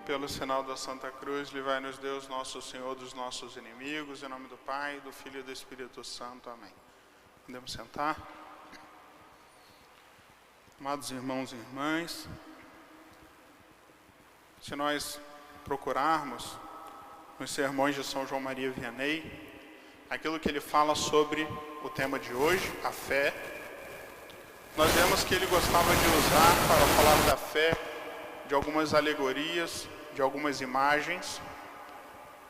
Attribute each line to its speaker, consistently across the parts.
Speaker 1: Pelo sinal da Santa Cruz, livrai-nos Deus, nosso Senhor, dos nossos inimigos, em nome do Pai, do Filho e do Espírito Santo. Amém. Podemos sentar? Amados irmãos e irmãs, se nós procurarmos nos sermões de São João Maria Vianney, aquilo que ele fala sobre o tema de hoje, a fé, nós vemos que ele gostava de usar para falar da fé de algumas alegorias, de algumas imagens,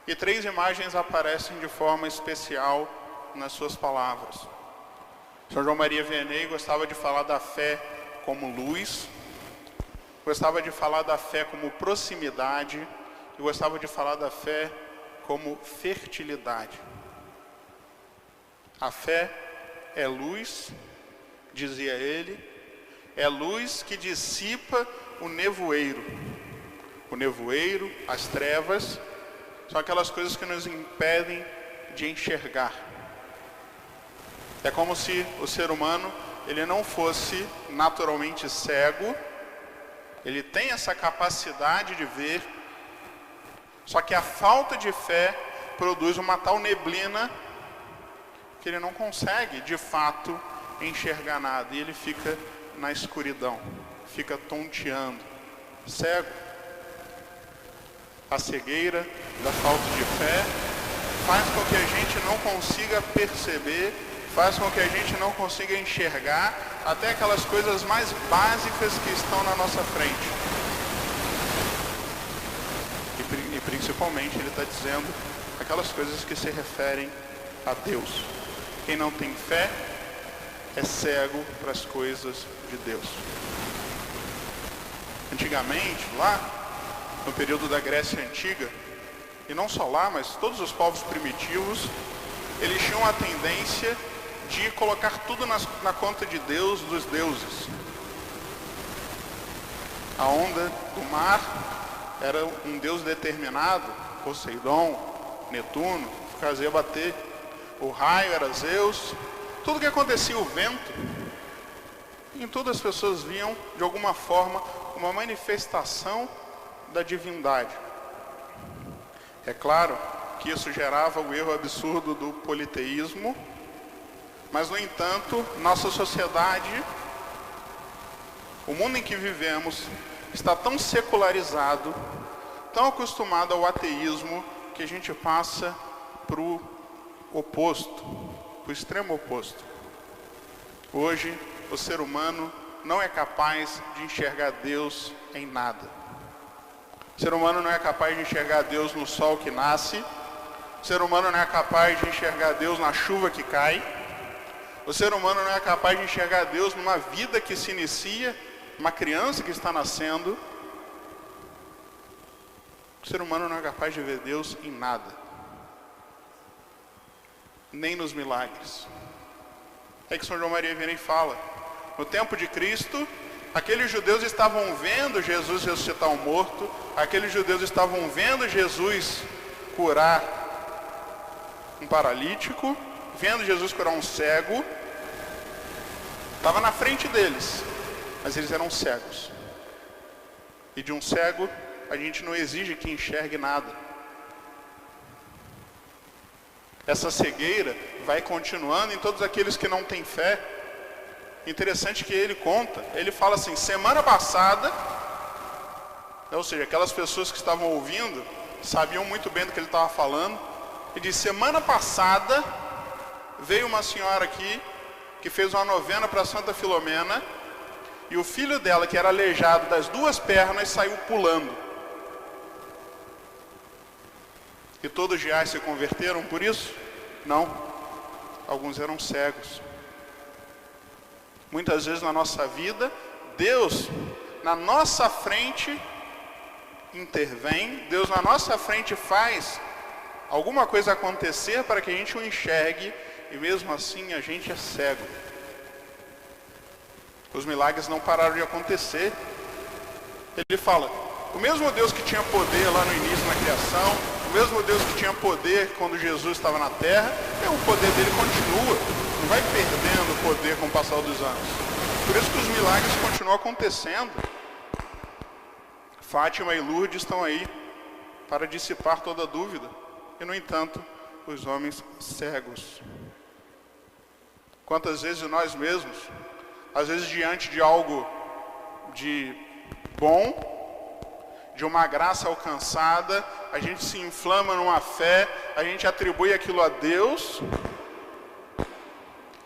Speaker 1: e 3 imagens aparecem de forma especial nas suas palavras. São João Maria Vianney gostava de falar da fé como luz, gostava de falar da fé como proximidade, e gostava de falar da fé como fertilidade. A fé é luz, dizia ele, é luz que dissipa o nevoeiro. O nevoeiro, as trevas, são aquelas coisas que nos impedem de enxergar. É como se o ser humano, ele não fosse naturalmente cego, ele tem essa capacidade de ver, só que a falta de fé produz uma tal neblina que ele não consegue, de fato, enxergar nada, e ele fica na escuridão, fica tonteando, cego. A cegueira da falta de fé faz com que a gente não consiga perceber, faz com que a gente não consiga enxergar até aquelas coisas mais básicas que estão na nossa frente. E principalmente ele está dizendo aquelas coisas que se referem a Deus. Quem não tem fé é cego para as coisas de Deus. Antigamente, lá no período da Grécia Antiga, e não só lá, mas todos os povos primitivos, eles tinham a tendência de colocar tudo na conta de Deus, dos deuses. A onda do mar era um deus determinado, Poseidon, Netuno, que fazia bater. O raio era Zeus. Tudo que acontecia, o vento, em tudo as pessoas viam, de alguma forma, uma manifestação da divindade. É claro que isso gerava o erro absurdo do politeísmo, mas, no entanto, nossa sociedade, o mundo em que vivemos, está tão secularizado, tão acostumado ao ateísmo, que a gente passa para o oposto, para o extremo oposto. Hoje, o ser humano não é capaz de enxergar Deus em nada. O ser humano não é capaz de enxergar Deus no sol que nasce. O ser humano não é capaz de enxergar Deus na chuva que cai. O ser humano não é capaz de enxergar Deus numa vida que se inicia, uma criança que está nascendo. O ser humano não é capaz de ver Deus em nada, nem nos milagres. É que São João Maria Vianney fala, no tempo de Cristo, aqueles judeus estavam vendo Jesus ressuscitar um morto, aqueles judeus estavam vendo Jesus curar um paralítico, vendo Jesus curar um cego, estava na frente deles, mas eles eram cegos. E de um cego, a gente não exige que enxergue nada. Essa cegueira vai continuando em todos aqueles que não têm fé. Interessante que ele conta, ele fala assim, semana passada, ou seja, aquelas pessoas que estavam ouvindo, sabiam muito bem do que ele estava falando, e diz, semana passada, veio uma senhora aqui, que fez uma novena para Santa Filomena, e o filho dela, que era aleijado das 2 pernas, saiu pulando. E todos já se converteram por isso? Não. Alguns eram cegos. Muitas vezes na nossa vida, Deus na nossa frente intervém, Deus na nossa frente faz alguma coisa acontecer para que a gente o enxergue, e mesmo assim a gente é cego. Os milagres não pararam de acontecer. Ele fala, o mesmo Deus que tinha poder lá no início na criação, o mesmo Deus que tinha poder quando Jesus estava na terra, o poder dele continua, não vai perdendo o poder com o passar dos anos. Por isso que os milagres continuam acontecendo. Fátima e Lourdes estão aí para dissipar toda dúvida. E, no entanto, os homens cegos. Quantas vezes nós mesmos, às vezes diante de algo de bom, de uma graça alcançada, a gente se inflama numa fé, a gente atribui aquilo a Deus,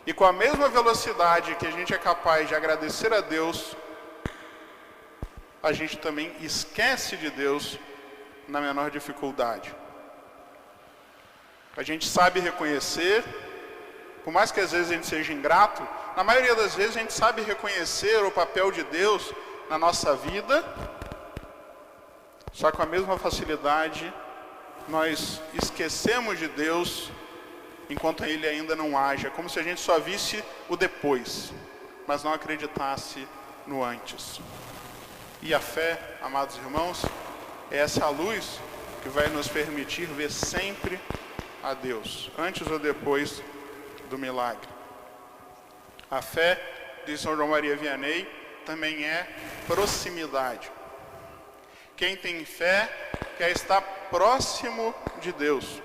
Speaker 1: e com a mesma velocidade que a gente é capaz de agradecer a Deus, a gente também esquece de Deus na menor dificuldade. A gente sabe reconhecer, por mais que às vezes a gente seja ingrato, na maioria das vezes a gente sabe reconhecer o papel de Deus na nossa vida, só que com a mesma facilidade nós esquecemos de Deus enquanto Ele ainda não age. É como se a gente só visse o depois, mas não acreditasse no antes. E a fé, amados irmãos, é essa luz que vai nos permitir ver sempre a Deus, antes ou depois do milagre. A fé, diz São João Maria Vianney, também é proximidade. Quem tem fé quer estar próximo de Deus.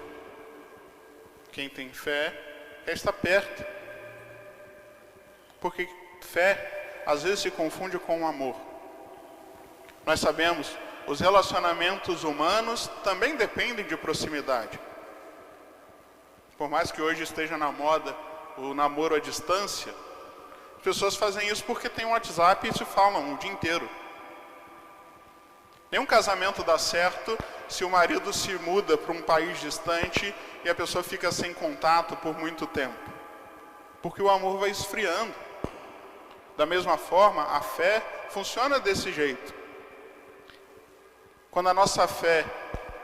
Speaker 1: Quem tem fé quer estar perto. Porque fé às vezes se confunde com o amor. Nós sabemos, os relacionamentos humanos também dependem de proximidade. Por mais que hoje esteja na moda o namoro à distância, as pessoas fazem isso porque tem um WhatsApp e se falam o dia inteiro. Nenhum casamento dá certo se o marido se muda para um país distante e a pessoa fica sem contato por muito tempo. Porque o amor vai esfriando. Da mesma forma, a fé funciona desse jeito. Quando a nossa fé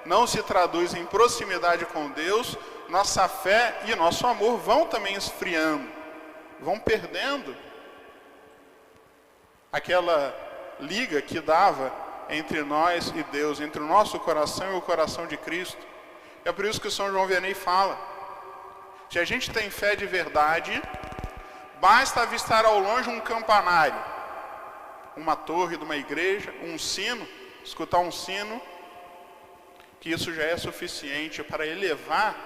Speaker 1: não se traduz em proximidade com Deus, nossa fé e nosso amor vão também esfriando, vão perdendo aquela liga que dava entre nós e Deus, entre o nosso coração e o coração de Cristo. É por isso que São João Vianney fala: se a gente tem fé de verdade, basta avistar ao longe um campanário, uma torre de uma igreja, um sino, escutar um sino, que isso já é suficiente para elevar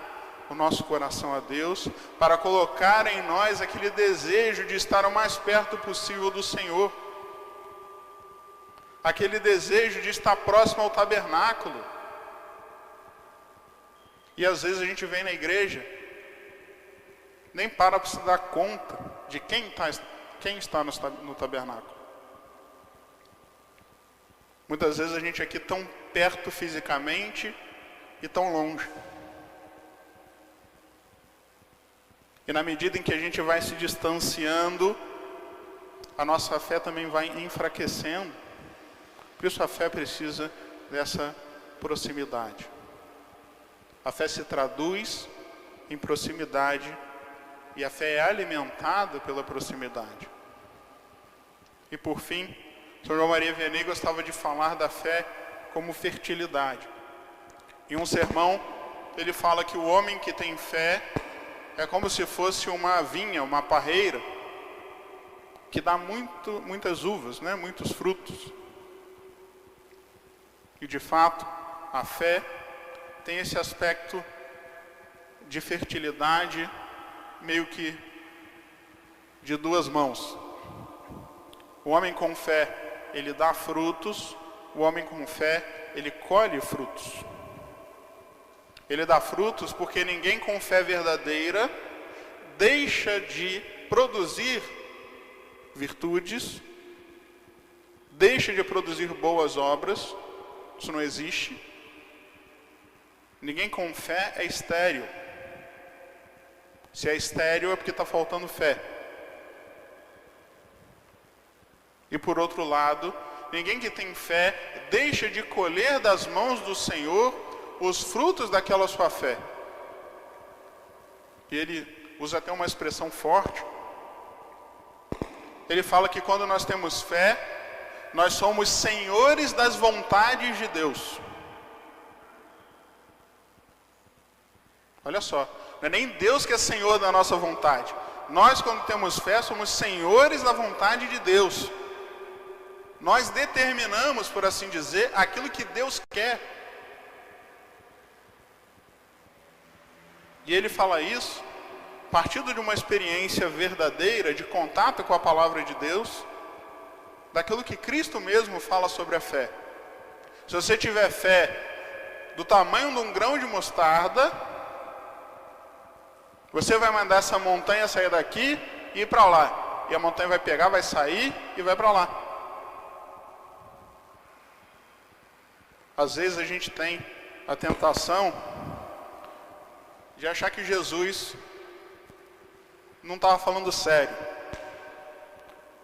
Speaker 1: o nosso coração a Deus, para colocar em nós aquele desejo de estar o mais perto possível do Senhor, aquele desejo de estar próximo ao tabernáculo. E às vezes a gente vem na igreja, nem para se dar conta de quem está no tabernáculo. Muitas vezes a gente aqui tão perto fisicamente e tão longe. E na medida em que a gente vai se distanciando, a nossa fé também vai enfraquecendo. Por isso a fé precisa dessa proximidade. A fé se traduz em proximidade e a fé é alimentada pela proximidade. E por fim, São João Maria Vianney gostava de falar da fé como fertilidade. Em um sermão, ele fala que o homem que tem fé é como se fosse uma vinha, uma parreira, que dá muitas uvas, né? Muitos frutos. E de fato, a fé tem esse aspecto de fertilidade, meio que de duas mãos. O homem com fé, ele dá frutos. O homem com fé, ele colhe frutos. Ele dá frutos porque ninguém com fé verdadeira deixa de produzir virtudes, deixa de produzir boas obras. Isso não existe. Ninguém com fé é estéril. Se é estéril é porque está faltando fé. E por outro lado, ninguém que tem fé deixa de colher das mãos do Senhor os frutos daquela sua fé. E ele usa até uma expressão forte. Ele fala que quando nós temos fé, nós somos senhores das vontades de Deus. Olha só, não é nem Deus que é senhor da nossa vontade. Nós, quando temos fé, somos senhores da vontade de Deus. Nós determinamos, por assim dizer, aquilo que Deus quer. E ele fala isso partindo de uma experiência verdadeira, de contato com a palavra de Deus, daquilo que Cristo mesmo fala sobre a fé. Se você tiver fé do tamanho de um grão de mostarda, você vai mandar essa montanha sair daqui e ir para lá. E a montanha vai pegar, vai sair e vai para lá. Às vezes a gente tem a tentação de achar que Jesus não estava falando sério.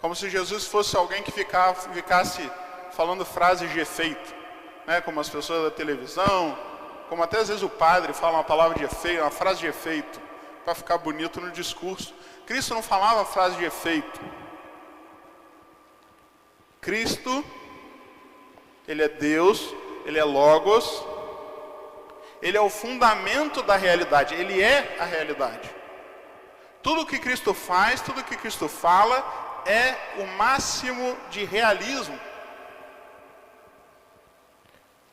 Speaker 1: Como se Jesus fosse alguém que ficasse falando frases de efeito, né? Como as pessoas da televisão, como até às vezes o padre fala uma palavra de efeito, uma frase de efeito, para ficar bonito no discurso. Cristo não falava frase de efeito. Cristo, ele é Deus, ele é Logos, ele é o fundamento da realidade, ele é a realidade. Tudo que Cristo faz, tudo que Cristo fala é o máximo de realismo.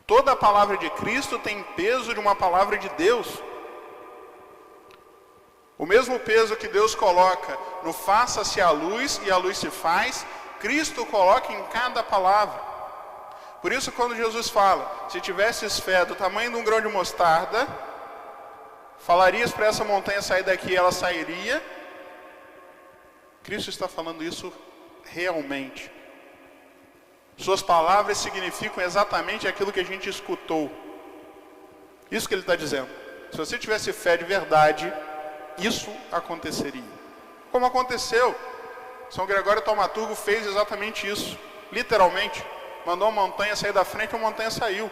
Speaker 1: Toda a palavra de Cristo tem peso de uma palavra de Deus. O mesmo peso que Deus coloca no faça-se a luz e a luz se faz, Cristo coloca em cada palavra. Por isso, quando Jesus fala, se tivesses fé do tamanho de um grão de mostarda, falarias para essa montanha sair daqui e ela sairia. Cristo está falando isso realmente. Suas palavras significam exatamente aquilo que a gente escutou. Isso que ele está dizendo. Se você tivesse fé de verdade, isso aconteceria. Como aconteceu? São Gregório Taumaturgo fez exatamente isso. Literalmente. Mandou uma montanha sair da frente e a montanha saiu.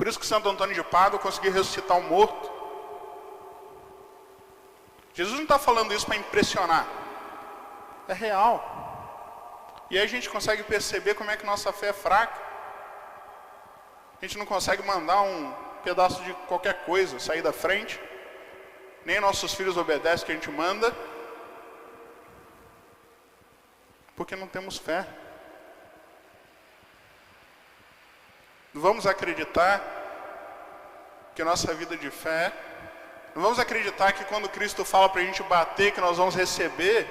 Speaker 1: Por isso que Santo Antônio de Pádua conseguiu ressuscitar um morto. Jesus não está falando isso para impressionar. É real. E aí a gente consegue perceber como é que nossa fé é fraca. A gente não consegue mandar um pedaço de qualquer coisa sair da frente. Nem nossos filhos obedecem o que a gente manda. Porque não temos fé. Não vamos acreditar que a nossa vida de fé, não vamos acreditar que quando Cristo fala para a gente bater, que nós vamos receber,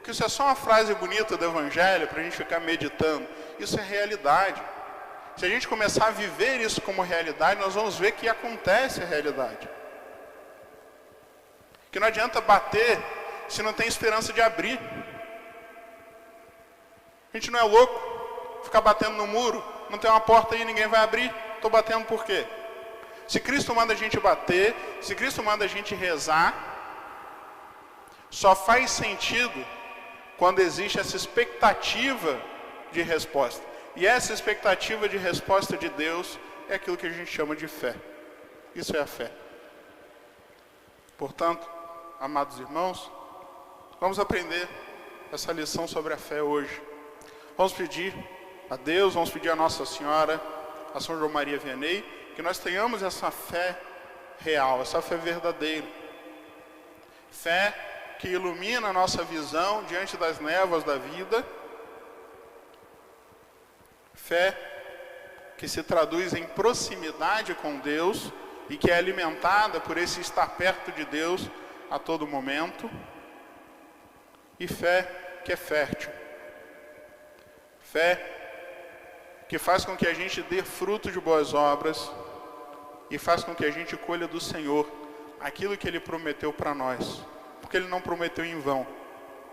Speaker 1: que isso é só uma frase bonita do Evangelho para a gente ficar meditando. Isso é realidade. Se a gente começar a viver isso como realidade, nós vamos ver que acontece a realidade. Que não adianta bater se não tem esperança de abrir. A gente não é louco ficar batendo no muro, não tem uma porta aí, ninguém vai abrir. Estou batendo por quê? Se Cristo manda a gente bater, se Cristo manda a gente rezar, só faz sentido quando existe essa expectativa de resposta. E essa expectativa de resposta de Deus é aquilo que a gente chama de fé. Isso é a fé. Portanto, amados irmãos, vamos aprender essa lição sobre a fé hoje. Vamos pedir a Deus, vamos pedir a Nossa Senhora, a São João Maria Vianney, que nós tenhamos essa fé real, essa fé verdadeira. Fé que ilumina a nossa visão diante das névoas da vida. Fé que se traduz em proximidade com Deus e que é alimentada por esse estar perto de Deus a todo momento. E fé que é fértil. Fé que faz com que a gente dê fruto de boas obras e faz com que a gente colha do Senhor aquilo que Ele prometeu para nós. Porque Ele não prometeu em vão.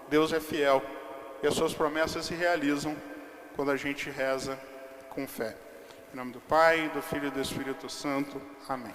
Speaker 1: Deus é fiel e as suas promessas se realizam quando a gente reza com fé. Em nome do Pai, do Filho e do Espírito Santo. Amém.